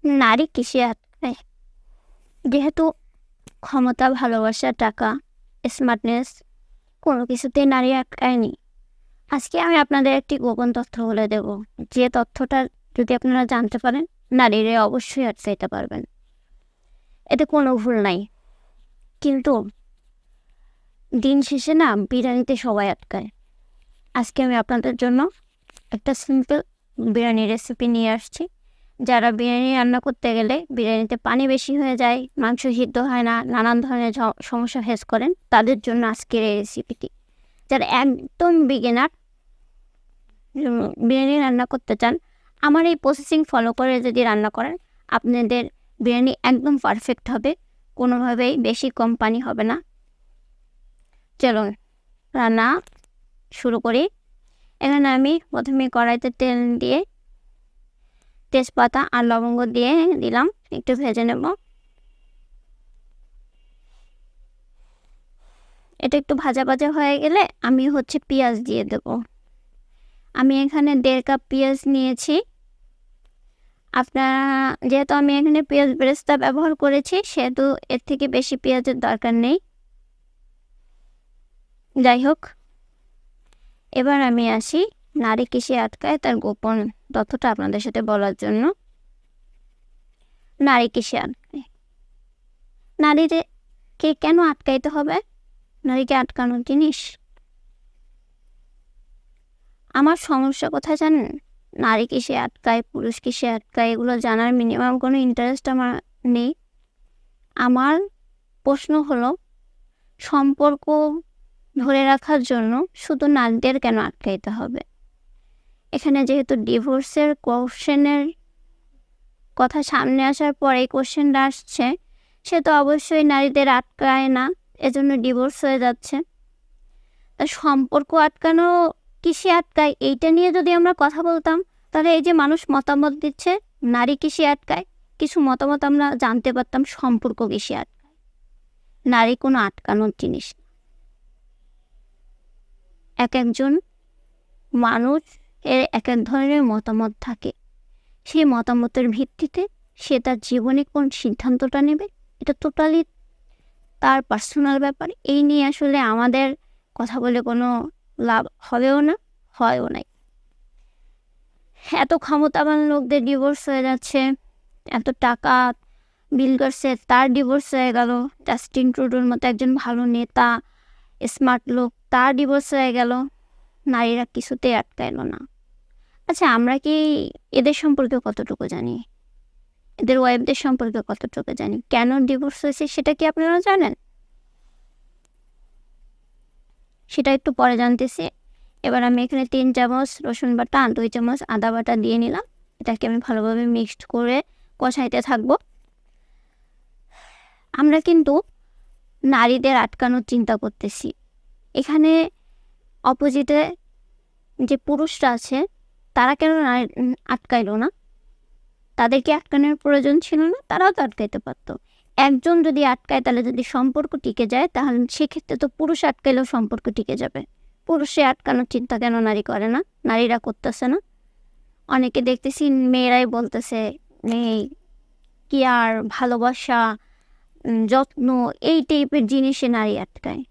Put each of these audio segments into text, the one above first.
নারী কিসে আটকায়? যেহেতু ক্ষমতা, ভালোবাসা, টাকা, স্মার্টনেস কোনো কিছুতেই নারী আটকায়নি। আজকে আমি আপনাদের একটি গোপন তথ্য বলে দেব, যে তথ্যটা যদি আপনারা জানতে পারেন, নারীরা অবশ্যই আটকাইতে পারবেন। এতে কোনো ভুল নাই। কিন্তু দিন শেষে না, বিরিয়ানিতে সবাই আটকায়। আজকে আমি আপনাদের জন্য একটা সিম্পল বিরিয়ানি রেসিপি নিয়ে আসছি। যারা বিরিয়ানি রান্না করতে গেলে বিরিয়ানিতে পানি বেশি হয়ে যায়, মাংস সিদ্ধ হয় না, নানান ধরনের সমস্যা ফেস করেন, তাদের জন্য আজকের এই রেসিপিটি। যারা একদম বিগিনার, বিরিয়ানি রান্না করতে চান, আমার এই প্রসেসিং ফলো করে যদি রান্না করেন, আপনাদের বিরিয়ানি একদম পারফেক্ট হবে, কোনোভাবেই বেশি কম পানি হবে না। চলুন রান্না শুরু করি। এখানে আমি প্রথমে কড়াইতে তেল দিয়ে তেজপাতা আর লবঙ্গ দিয়ে দিলাম, একটু ভেজে নেব। এটা একটু ভাজা ভাজা হয়ে গেলে আমি পেঁয়াজ দিয়ে দেব। আমি এখানে 1.5 কাপ পেঁয়াজ নিয়েছি। আপনারা, যেহেতু আমি এখানে পেঁয়াজ বেরেস্তা ব্যবহার করেছি, সেহেতু এর থেকে বেশি পেঁয়াজের দরকার নেই। যাই হোক, এবার আমি আসি নারী কিসে আটকায় তার গোপন তথ্যটা আপনাদের সাথে বলার জন্য। নারী কিসে আটকায়? নারীকে কেন আটকাইতে হবে? নারীকে আটকানোর জিনিস? আমার সমস্যা কোথায় জানেন? নারী কিসে আটকায়, পুরুষ কিসে আটকায়, এগুলো জানার মিনিমাম কোনো ইন্টারেস্ট আমার নেই। আমার প্রশ্ন হলো, সম্পর্ক ধরে রাখার জন্য শুধু নারীদের কেন আটকাইতে হবে? এখানে যেহেতু ডিভোর্সের কোশ্চেনের কথা সামনে আসার পর এই কোশ্চেনটা আসছে, সে তো অবশ্যই নারীদের আটকায় না, এজন্য ডিভোর্স হয়ে যাচ্ছে। তা সম্পর্ক আটকানো কিসে আটকায়, এইটা নিয়ে যদি আমরা কথা বলতাম, তাহলে এই যে মানুষ মতামত দিচ্ছে নারী কিসে আটকায়, কিছু মতামত আমরা জানতে পারতাম সম্পর্ক কিসে আটকায়। নারী কোনো আটকানোর জিনিস না। এক একজন মানুষ এর এক এক ধরনের মতামত থাকে। সেই মতামতের ভিত্তিতে সে তার জীবনে কোন সিদ্ধান্তটা নেবে, এটা টোটালি তার পার্সোনাল ব্যাপার। এই নিয়ে আসলে আমাদের কথা বলে কোনো লাভ হবেও না, হয়ও নাই। এত ক্ষমতাবান লোকদের ডিভোর্স হয়ে যাচ্ছে, এত টাকা বিল করছে, তার ডিভোর্স হয়ে গেল। জাস্টিন ট্রুডোর মতো একজন ভালো নেতা, স্মার্ট লোক, তার ডিভোর্স হয়ে গেল। নারীরা কিছুতেই আটকাইল না। আচ্ছা, আমরা কি এদের সম্পর্কে কতটুকু জানি? এদের ওয়াইফদের সম্পর্কে কতটুকু জানি? কেন ডিভোর্স হয়েছে সেটা কি আপনারা জানেন? সেটা একটু পরে জানতেছি। এবার আমি এখানে 3 চামচ রসুন বাটা, 2 চামচ আদা বাটা দিয়ে নিলাম। এটাকে আমি ভালোভাবে মিক্সড করে কষাইতে থাকবো। আমরা কিন্তু নারীদের আটকানোর চিন্তা করতেছি। এখানে অপোজিটে যে পুরুষরা আছে, তারা কেন আটকাইলো না? তাদেরকে আটকানোর প্রয়োজন ছিল না, তারাও তো আটকাইতে পারতো। একজন যদি আটকায়, তাহলে যদি সম্পর্ক টিকে যায়, তাহলে সেক্ষেত্রে তো পুরুষ আটকাইলেও সম্পর্ক টিকে যাবে। পুরুষে আটকানোর চিন্তা কেন নারী করে না? নারীরা করতেছে না। অনেকে দেখতেছি মেয়েরাই বলতেছে এই কেয়ার, ভালোবাসা, যত্ন, এই টাইপের জিনিসে নারী আটকায়।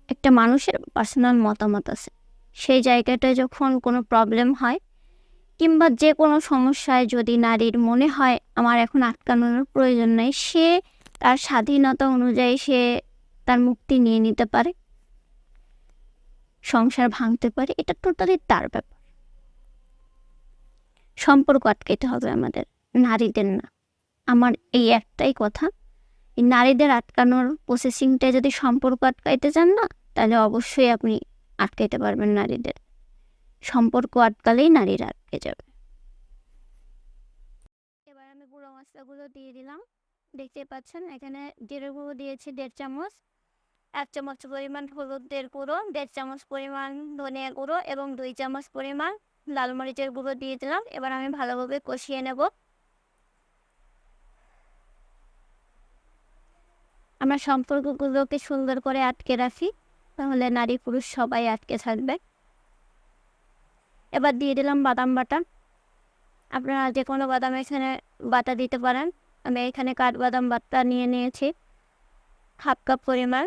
একটা মানুষের পার্সোনাল মতামত আছে, সেই জায়গাটায় যখন কোনো প্রবলেম হয় কিংবা যে কোনো সমস্যায় যদি নারীর মনে হয় আমার এখন আটকানোর প্রয়োজন নেই, সে তার স্বাধীনতা অনুযায়ী সে তার মুক্তি নিয়ে নিতে পারে, সংসার ভাঙতে পারে। এটা টোটালি তার ব্যাপার। সম্পর্ক আটকাইতে হবে আমাদের, নারীদের না। আমার এই একটাই কথা, এই নারীদের আটকানোর প্রসেসিংটায় যদি সম্পর্ক আটকাইতে চান না, তাহলে অবশ্যই আপনি আটকাইতে পারবেন নারীদের। সম্পর্ক আটকালেই নারীরা আটকে যাবে। এবার আমি গুঁড়ো মশলাগুলো দিয়ে দিলাম। দেখতে পাচ্ছেন এখানে জিরে গুঁড়ো দিয়েছি 1.5 চামচ, 1 চামচ পরিমাণ হলুদের গুঁড়ো, 1.5 চামচ পরিমাণ ধনিয়া গুঁড়ো এবং 2 চামচ পরিমাণ লাল মরিচের গুঁড়ো দিয়ে দিলাম। এবার আমি ভালোভাবে কষিয়ে নেব। আমরা সম্পর্কগুলোকে সুন্দর করে আটকে রাখি, তাহলে নারী পুরুষ সবাই আটকে থাকবে। এবার দিয়ে দিলাম বাদাম বাটা। আপনারা যে কোনো বাদাম এখানে বাটা দিতে পারেন। আমি এখানে কাঠবাদাম বাটা নিয়ে নিয়েছি 1/2 কাপ পরিমাণ।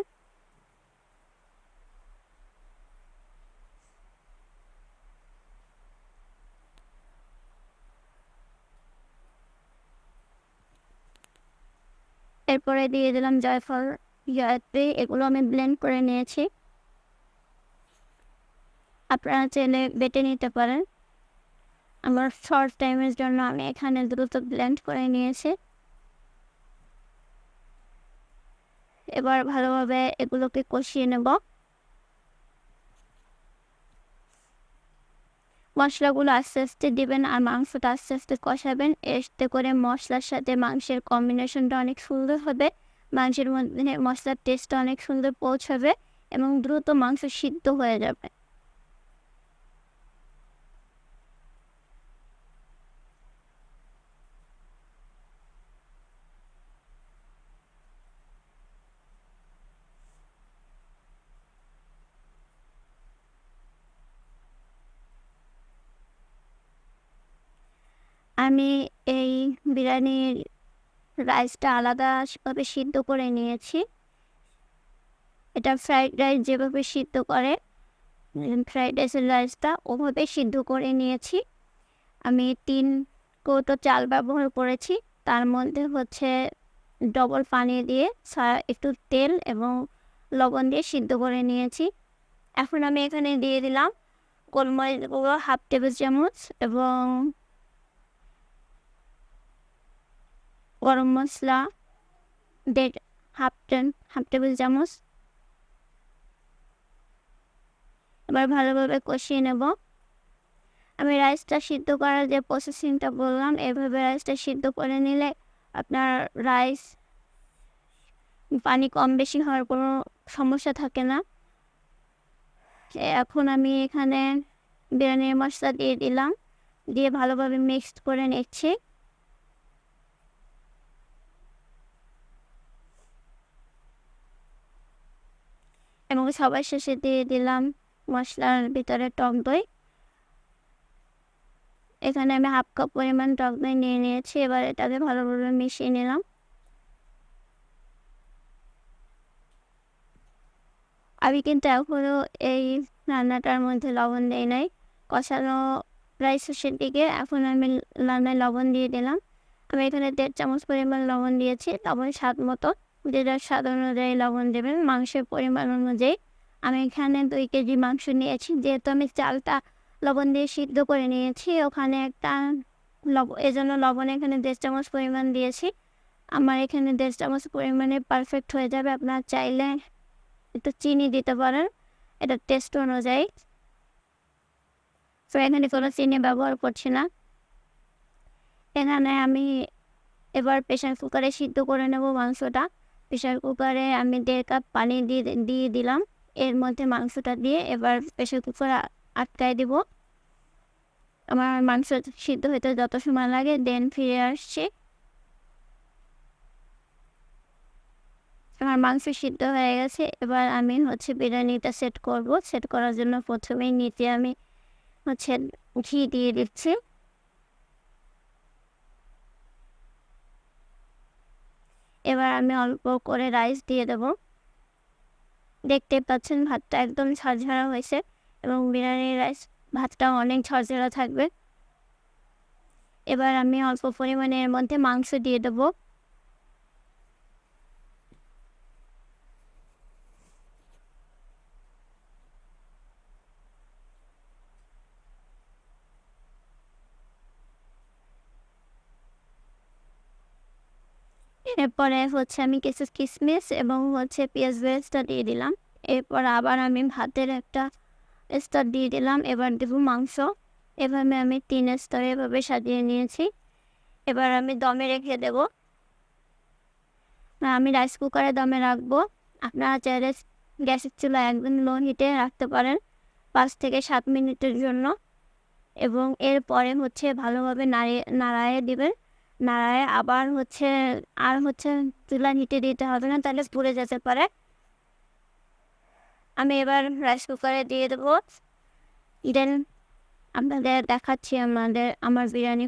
এরপরে দিয়ে দিলাম জয়ফল, জয়ত্রী, এগুলো আমি ব্লেন্ড করে নিয়েছি। আপনারা চাইলে বেটে নিতে পারেন। আমার শর্ট টাইমের জন্য আমি এখানে দ্রুত ব্লেন্ড করে নিয়েছি। এবার ভালোভাবে এগুলোকে কষিয়ে নেব। মশলাগুলো আস্তে আস্তে দিবেন আর মাংসটা আস্তে আস্তে কষাবেন। এতে করে মশলার সাথে মাংসের কম্বিনেশনটা অনেক সুন্দর হবে, মাংসের মধ্যে মশলার টেস্টটা অনেক সুন্দর পৌঁছাবে এবং দ্রুত মাংস সিদ্ধ হয়ে যাবে। আমি এই বিরিয়ানির রাইসটা আলাদাভাবে সিদ্ধ করে নিয়েছি। এটা ফ্রাইড রাইস যেভাবে সিদ্ধ করে, ফ্রাইড রাইসের রাইসটা ওভাবে সিদ্ধ করে নিয়েছি। আমি 3 কৌটো চাল ব্যবহার করেছি। তার মধ্যে হচ্ছে ডবল পানি দিয়ে একটু তেল এবং লবণ দিয়ে সিদ্ধ করে নিয়েছি। এখন আমি এখানে দিয়ে দিলাম গোলমরিচ গুঁড়ো 1/2 টেবিল চামচ এবং গরম মশলা 1/2 টেবিল চামচ। এবার ভালোভাবে কষিয়ে নেব। আমি রাইসটা সিদ্ধ করার যে প্রসেসিংটা বললাম, এভাবে রাইসটা সিদ্ধ করে নিলে আপনার রাইস পানি কম বেশি হওয়ার কোনো সমস্যা থাকে না। এখন আমি এখানে বিরিয়ানির মশলা দিয়ে দিলাম, দিয়ে ভালোভাবে মিক্সড করে নিচ্ছি। এবং সবার শেষে দিয়ে দিলাম মশলার ভিতরে টক দই। এখানে আমি 1/2 কাপ পরিমাণ টক দই নিয়ে নিয়েছি। এবার এটাকে ভালোভাবে মিশিয়ে নিলাম। আমি কিন্তু এখনও এই রান্নাটার মধ্যে লবণ দেই নাই। কষানো প্রায় শেষের দিকে এখন আমি রান্নায় লবণ দিয়ে দিলাম। আমি এখানে 1.5 চামচ পরিমাণ লবণ দিয়েছি। লবণ স্বাদ মতো, যে যার স্বাদ অনুযায়ী লবণ দেবেন মাংসের পরিমাণ অনুযায়ী। আমি এখানে 2 কেজি মাংস নিয়েছি। যেহেতু আমি চালটা লবণ দিয়ে সিদ্ধ করে নিয়েছি, ওখানে একটা এজন্য লবণ এখানে 1.5 চামচ পরিমাণ দিয়েছি। আমার এখানে 1.5 চামচ পরিমাণে পারফেক্ট হয়ে যাবে। আপনারা চাইলে একটু চিনি দিতে পারেন এটা টেস্ট অনুযায়ী। তো এখানে কোনো চিনি ব্যবহার করছি না। এখানে আমি এবার প্রেশার কুকারে সিদ্ধ করে নেব মাংসটা। প্রেশার কুকারে আমি 1.5 কাপ পানি দিয়ে দিলাম। এর মধ্যে মাংসটা দিয়ে এবার প্রেশার কুকারে আটকায় দিব। আমার মাংস সিদ্ধ হতে যত সময় লাগে দেন ফিরে আসছি। আমার মাংস সিদ্ধ হয়ে গেছে। এবার আমি হচ্ছে বিরিয়ানিটা সেট করব। সেট করার জন্য প্রথমেই নিচে আমি হচ্ছে ঘি দিয়ে দিচ্ছি। এবার আমি অল্প করে রাইস দিয়ে দেব। দেখতে পাচ্ছেন ভাতটা একদম ঝরঝরা হয়েছে এবং বিরিয়ানির রাইস ভাতটাও অনেক ঝরঝরা থাকবে। এবার আমি অল্প পরিমাণে এর মধ্যে মাংস দিয়ে দেবো। এরপরে হচ্ছে আমি কিছু কিশমিশ এবং হচ্ছে পেঁয়াজ বেরেস্তা দিয়ে দিলাম। এরপর আবার আমি ভাতের একটা স্তর দিয়ে দিলাম। এবার দেব মাংস। এভাবে আমি 3 স্তরে এভাবে সাজিয়ে নিয়েছি। এবার আমি দমে রেখে দেব। আমি রাইস কুকারে দমে রাখবো। আপনারা চাইলে গ্যাসের চুলায় একদম লো হিটে রাখতে পারেন 5 থেকে 7 মিনিটের জন্য। এবং এরপরে হচ্ছে ভালোভাবে নাড়ায়ে দিবেন। নাড়ায়ে আবার হচ্ছে চুলার হিটে দিতে হবে না, তাহলে পুড়ে যেতে পারে। আমি এবার রাইস কুকারে দিয়ে দেবো। দেন আপনাদের দেখাচ্ছি আমার বিরিয়ানি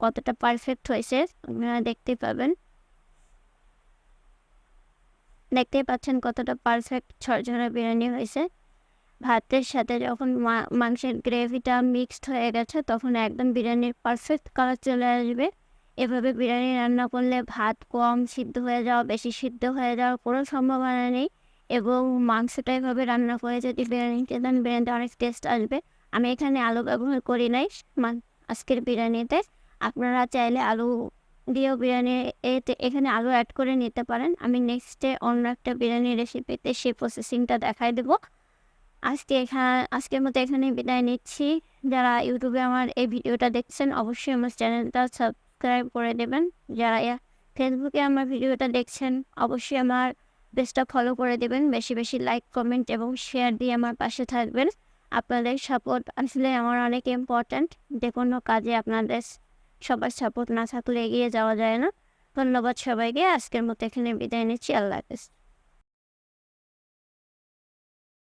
কতটা পারফেক্ট হয়েছে আপনারা দেখতেই পাচ্ছেন কতটা পারফেক্ট ঝরঝরা বিরিয়ানি হয়েছে। ভাতের সাথে যখন মাংসের গ্রেভিটা মিক্সড হয়ে গেছে তখন একদম বিরিয়ানির পারফেক্ট কালার চলে আসবে। এভাবে বিরিয়ানি রান্না করলে ভাত কম সিদ্ধ হয়ে যাওয়া, বেশি সিদ্ধ হয়ে যাওয়ার কোনো সম্ভাবনা নেই, এবং মাংসটা এভাবে রান্না করে যদি বিরিয়ানিতে দেন বিরিয়ানিতে অনেক টেস্ট আসবে। আমি এখানে আলু ব্যবহার করি নাই আজকের বিরিয়ানিতে। আপনারা চাইলে আলু দিয়েও বিরিয়ানি এখানে আলু অ্যাড করে নিতে পারেন। আমি নেক্সটে অন্য একটা বিরিয়ানি রেসিপিতে সেই প্রসেসিংটা দেখাই দেবো। আজকের মতো এখানে বিদায় নিচ্ছি। যারা ইউটিউবে আমার এই ভিডিওটা দেখছেন অবশ্যই আমার চ্যানেলটা সাবস্ক্রাইব করে দেবেন। যারা ফেসবুকে আমার ভিডিওটা দেখছেন অবশ্যই আমার পেজটা ফলো করে দেবেন। বেশি বেশি লাইক, কমেন্ট এবং শেয়ার দিয়ে আমার পাশে থাকবেন। আপনাদের সাপোর্ট আসলে আমার অনেক ইম্পর্ট্যান্ট। যে কোনো কাজে আপনাদের সবার সাপোর্ট না থাকলে এগিয়ে যাওয়া যায় না। ধন্যবাদ সবাইকে। আজকের মতো এখানে বিদায় নিচ্ছি। আল্লাহ হাফেজ।